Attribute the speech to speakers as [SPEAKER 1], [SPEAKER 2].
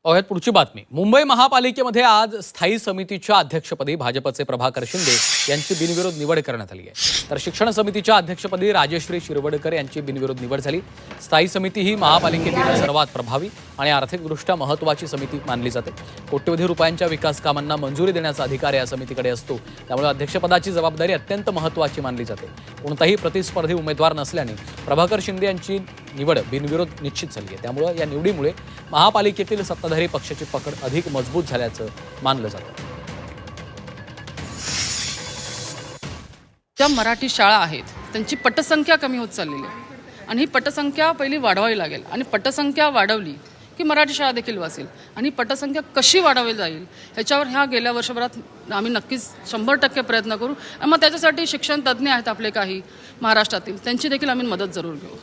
[SPEAKER 1] पाहूयात पुढची बातमी। मुंबई महापालिकेमध्ये आज स्थायी समितीच्या अध्यक्षपदी भाजपचे प्रभाकर शिंदे यांची बिनविरोध निवड करण्यात आली आहे। तर शिक्षण समितीच्या अध्यक्षपदी राजश्री शिरवडकर यांची बिनविरोध निवड झाली। स्थायी समिती ही महापालिकेतील सर्वात प्रभावी आणि आर्थिकदृष्ट्या महत्त्वाची समिती मानली जाते। कोट्यवधी रुपयांच्या विकास कामांना मंजुरी देण्याचा अधिकार या समितीकडे असतो। त्यामुळे अध्यक्षपदाची जबाबदारी अत्यंत महत्त्वाची मानली जाते। कोणताही प्रतिस्पर्धी उमेदवार नसल्याने प्रभाकर शिंदे यांची निवड बिनविरोध निश्चित झाली आहे। त्यामुळे या निवडीमुळे महापालिकेतील सत्ताधारी पक्षाची पकड अधिक मजबूत झाल्याचं मानलं जातं।
[SPEAKER 2] ज्या मराठी शाळा आहेत त्यांची पटसंख्या कमी होत चाललेली आहे आणि ही पटसंख्या पहिली वाढवावी लागेल आणि पटसंख्या वाढवली की मराठी शाळा देखील वाचेल आणि पटसंख्या कशी वाढवली जाईल ह्याच्यावर ह्या गेल्या वर्षभरात आम्ही नक्कीच 100% प्रयत्न करू। मग त्याच्यासाठी शिक्षण तज्ज्ञ आहेत आपले काही महाराष्ट्रातील, त्यांची देखील आम्ही मदत जरूर घेऊ।